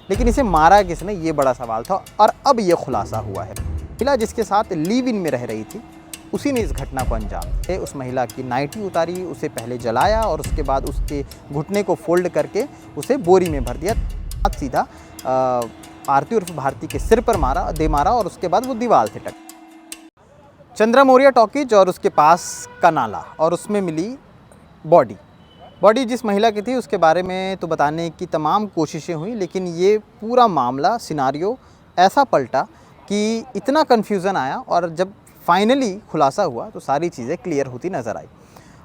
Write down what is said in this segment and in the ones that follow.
लेकिन इसे मारा किसने, ये बड़ा सवाल था। और अब ये खुलासा हुआ है। महिला जिसके साथ लिव इन में रह रही थी उसी ने इस घटना को अंजाम दिया। उस महिला की नाइटी उतारी, उसे पहले जलाया और उसके बाद उसके घुटने को फोल्ड करके उसे बोरी में भर दिया। सीधा आरती उर्फ भारती के सिर पर मारा और उसके बाद वो दीवार से टकरा। चंद्रा मौर्य टॉकीज और उसके पास का नाला और उसमें मिली बॉडी जिस महिला की थी उसके बारे में तो बताने की तमाम कोशिशें हुई, लेकिन ये पूरा मामला सिनारियो ऐसा पलटा कि इतना कन्फ्यूज़न आया और जब फाइनली खुलासा हुआ तो सारी चीज़ें क्लियर होती नज़र आई।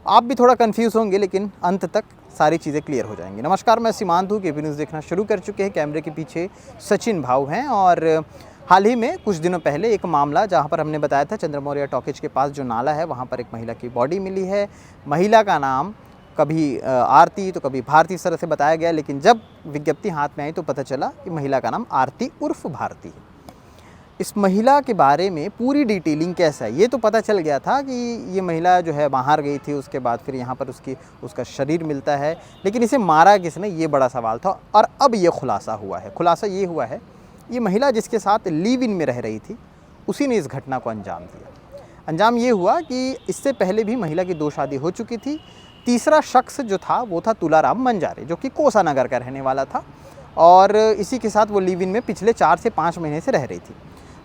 आप भी थोड़ा कंफ्यूज होंगे लेकिन अंत तक सारी चीज़ें क्लियर हो जाएंगी। नमस्कार, मैं सीमांत हूँ। केपी न्यूज़ देखना शुरू कर चुके हैं। कैमरे के पीछे सचिन भाव हैं और हाल ही में कुछ दिनों पहले एक मामला जहाँ पर हमने बताया था चंद्रा मौर्य टॉकीज के पास जो नाला है वहाँ पर एक महिला की बॉडी मिली है। महिला का नाम कभी आरती तो कभी भारती इस तरह से बताया गया, लेकिन जब विज्ञप्ति हाथ में आई तो पता चला कि महिला का नाम आरती उर्फ भारती है। इस महिला के बारे में पूरी डिटेलिंग कैसा है ये तो पता चल गया था कि ये महिला जो है बाहर गई थी, उसके बाद फिर यहाँ पर उसका शरीर मिलता है, लेकिन इसे मारा किसने, ये बड़ा सवाल था। और अब ये खुलासा हुआ है। खुलासा ये हुआ है, ये महिला जिसके साथ लिव इन में रह रही थी उसी ने इस घटना को अंजाम दिया। अंजाम ये हुआ कि इससे पहले भी महिला की 2 शादी हो चुकी थी। तीसरा शख्स जो था वो था तुलाराम बंजारे, जो कि कोसा नगर का रहने वाला था और इसी के साथ वो लिव इन में पिछले 4 से 5 महीने से रह रही थी।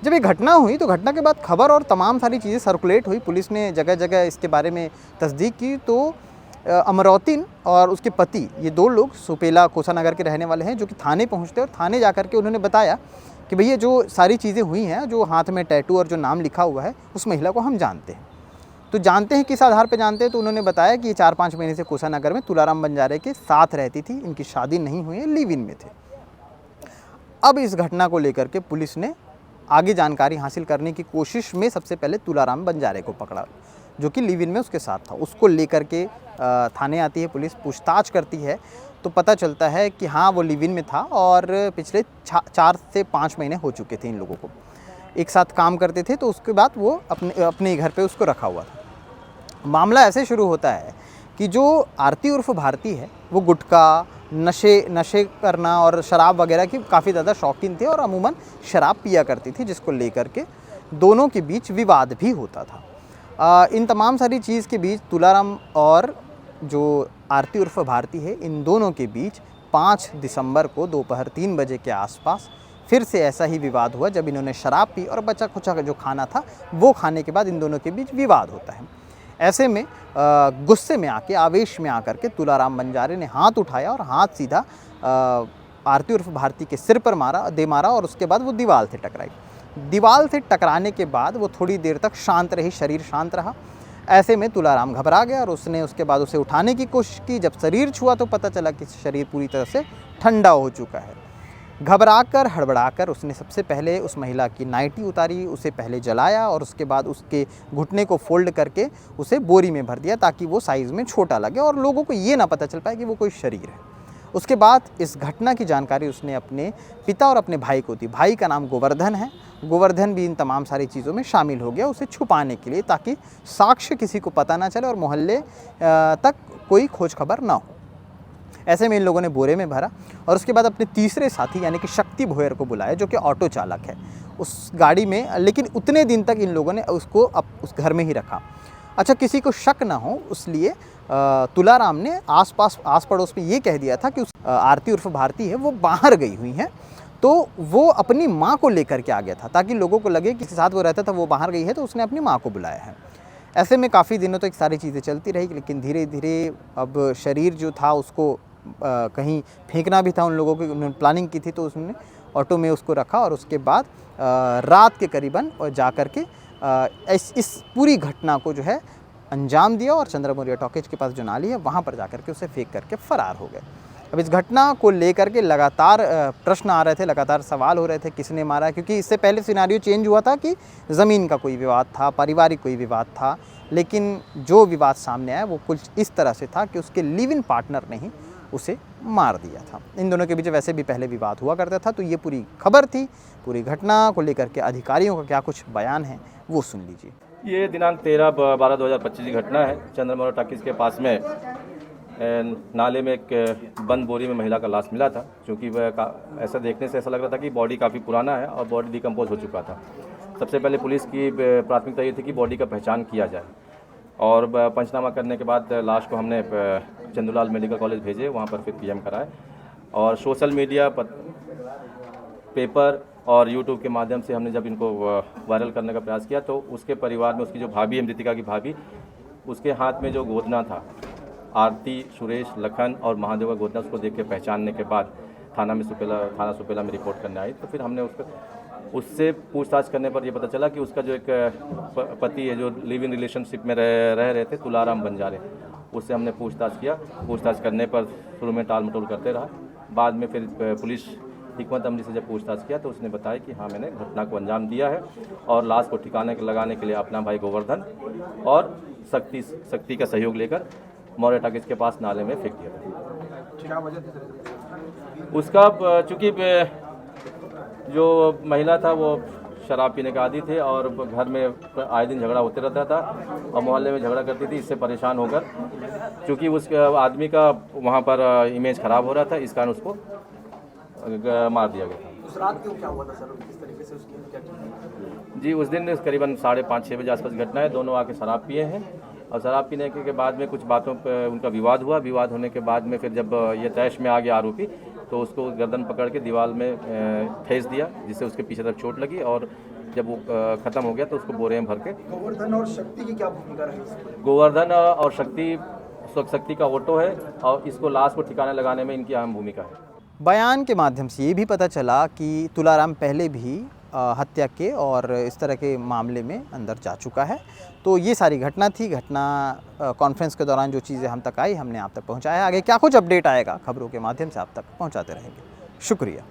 जब ये घटना हुई तो घटना के बाद खबर और तमाम सारी चीज़ें सर्कुलेट हुई। पुलिस ने जगह जगह इसके बारे में तस्दीक की तो अमरौतीन और उसके पति, ये 2 लोग सुपेला कोसा नगर के रहने वाले हैं, जो कि थाने पहुंचते और थाने जा कर के उन्होंने बताया कि भैया जो सारी चीज़ें हुई हैं, जो हाथ में टैटू और जो नाम लिखा हुआ है उस महिला को हम जानते हैं। तो जानते हैं किस आधार पर जानते हैं, तो उन्होंने बताया कि ये 4-5 महीने से कोसा नगर में तुलाराम बंजारे के साथ रहती थी, इनकी शादी नहीं हुई है, लिव इन में थे। अब इस घटना को लेकर के पुलिस ने आगे जानकारी हासिल करने की कोशिश में सबसे पहले तुलाराम बंजारे को पकड़ा, जो कि लिव इन में उसके साथ था। उसको लेकर के थाने आती है पुलिस, पूछताछ करती है तो पता चलता है कि हाँ वो लिव इन में था और पिछले 4 से 5 महीने हो चुके थे इन लोगों को, एक साथ काम करते थे। तो उसके बाद वो अपने घर पे उसको रखा हुआ था। मामला ऐसे शुरू होता है कि जो आरती उर्फ भारती है वो गुटखा, नशे करना और शराब वगैरह की काफ़ी ज़्यादा शौकीन थे और अमूमन शराब पिया करती थी, जिसको लेकर के दोनों के बीच विवाद भी होता था। इन तमाम सारी चीज़ के बीच तुलाराम और जो आरती उर्फ भारती है, इन दोनों के बीच 5 दिसंबर को दोपहर 3 बजे के आसपास फिर से ऐसा ही विवाद हुआ, जब इन्होंने शराब पी और बचा खुचा जो खाना था वो खाने के बाद इन दोनों के बीच विवाद होता है। ऐसे में गुस्से में आके, आवेश में आकर के तुलाराम बंजारे ने हाथ उठाया और हाथ सीधा आरती उर्फ भारती के सिर पर मारा और उसके बाद वो दीवार से टकराई। दीवार से टकराने के बाद वो थोड़ी देर तक शांत रही, शरीर शांत रहा। ऐसे में तुलाराम घबरा गया और उसने उसके बाद उसे उठाने की कोशिश की। जब शरीर छुआ तो पता चला कि शरीर पूरी तरह से ठंडा हो चुका है। घबराकर, हड़बड़ाकर उसने सबसे पहले उस महिला की नाइटी उतारी, उसे पहले जलाया और उसके बाद उसके घुटने को फोल्ड करके उसे बोरी में भर दिया ताकि वो साइज़ में छोटा लगे और लोगों को ये ना पता चल पाए कि वो कोई शरीर है। उसके बाद इस घटना की जानकारी उसने अपने पिता और अपने भाई को दी। भाई का नाम गोवर्धन है। गोवर्धन भी इन तमाम सारी चीज़ों में शामिल हो गया, उसे छुपाने के लिए, ताकि साक्ष्य किसी को पता ना चले और मोहल्ले तक कोई खोज खबर ना हो। ऐसे में इन लोगों ने बोरे में भरा और उसके बाद अपने तीसरे साथी यानी कि शक्ति भोयर को बुलाया, जो कि ऑटो चालक है, उस गाड़ी में। लेकिन उतने दिन तक इन लोगों ने उसको उस घर में ही रखा। अच्छा, किसी को शक ना हो इसलिए तुलाराम ने आस पड़ोस में ये कह दिया था कि उस आरती उर्फ भारती है वो बाहर गई हुई है, तो वो अपनी माँ को लेकर के आ गया था ताकि लोगों को लगे कि साथ वो रहता था, वो बाहर गई है, तो उसने अपनी माँ को बुलाया है। ऐसे में काफ़ी दिनों तक सारी चीज़ें चलती रही, लेकिन धीरे धीरे अब शरीर जो था उसको कहीं फेंकना भी था। उन लोगों की उन्होंने प्लानिंग की थी, तो उसने ऑटो में उसको रखा और उसके बाद रात के करीबन और जा कर के इस पूरी घटना को जो है अंजाम दिया और चंद्रा मौर्य टॉकीज के पास जो नाली है वहाँ पर जा कर के उसे फेंक करके फ़रार हो गए। अब इस घटना को लेकर के लगातार प्रश्न आ रहे थे, लगातार सवाल हो रहे थे किसने मारा, क्योंकि इससे पहले सिनारियो चेंज हुआ था कि ज़मीन का कोई विवाद था, पारिवारिक कोई विवाद था, लेकिन जो विवाद सामने आया वो कुछ इस तरह से था कि उसके लिव इन पार्टनर ने ही उसे मार दिया था। इन दोनों के बीच वैसे भी पहले विवाद हुआ करता था। तो ये पूरी खबर थी। पूरी घटना को लेकर के अधिकारियों का क्या कुछ बयान है वो सुन लीजिए। ये दिनांक 13/12/2025 की घटना है। चंद्रा मौर्य टॉकीज के पास में नाले में एक बंद बोरी में महिला का लाश मिला था, क्योंकि वह ऐसा देखने से ऐसा लग रहा था कि बॉडी काफ़ी पुराना है और बॉडी डिकम्पोज हो चुका था। सबसे पहले पुलिस की प्राथमिकता ये थी कि बॉडी का पहचान किया जाए, और पंचनामा करने के बाद लाश को हमने चंदूलाल मेडिकल कॉलेज भेजे, वहाँ पर फिर पीएम कराए। और सोशल मीडिया पेपर और यूट्यूब के माध्यम से हमने जब इनको वायरल करने का प्रयास किया, तो उसके परिवार में उसकी जो भाभी है, मृतिका की भाभी, उसके हाथ में जो गोदना था, आरती, सुरेश, लखन और महादेव का गोदना, उसको देख के पहचानने के बाद थाना सुपेला में रिपोर्ट करने आई। तो फिर हमने उससे पूछताछ करने पर यह पता चला कि उसका जो एक पति है, जो लिव इन रिलेशनशिप में रह रहे थे, तुलाराम बंजारे, उससे हमने पूछताछ किया। पूछताछ करने पर शुरू में टाल मटोल करते रहा, बाद में फिर पुलिस हिकमत अमली से जब पूछताछ किया तो उसने बताया कि हाँ, मैंने घटना को अंजाम दिया है और लाश को ठिकाने लगाने के लिए अपना भाई गोवर्धन और शक्ति का सहयोग लेकर मौर्य टाकिज के पास नाले में फेंक दिया था। उसका चूँकि जो महिला था वो शराब पीने का आदी थे और घर में आए दिन झगड़ा होते रहता था और मोहल्ले में झगड़ा करती थी। इससे परेशान होकर, चूँकि उस आदमी का वहाँ पर इमेज खराब हो रहा था, इस कारण उसको मार दिया गया था। उस रात क्यों क्या हुआ था सर, किस तरीके से उसकी क्या की? जी, उस दिन करीबन 5:30-6 बजे आसपास घटना है। दोनों आके शराब पिए हैं और शराब पीने के बाद में कुछ बातों पर उनका विवाद हुआ। विवाद होने के बाद में फिर जब ये तैश में आ गया आरोपी, तो उसको गर्दन पकड़ के दीवार में ठेस दिया, जिससे उसके पीछे तरफ चोट लगी और जब वो ख़त्म हो गया तो उसको बोरे में भर के। गोवर्धन और शक्ति की क्या भूमिका रही? गोवर्धन और शक्ति का ऑटो है और इसको लाश को ठिकाने लगाने में इनकी अहम भूमिका है। बयान के माध्यम से ये भी पता चला कि तुलाराम पहले भी हत्या के और इस तरह के मामले में अंदर जा चुका है। तो ये सारी घटना थी। कॉन्फ्रेंस के दौरान जो चीज़ें हम तक आई, हमने आप तक पहुंचाया। आगे क्या कुछ अपडेट आएगा, खबरों के माध्यम से आप तक पहुंचाते रहेंगे। शुक्रिया।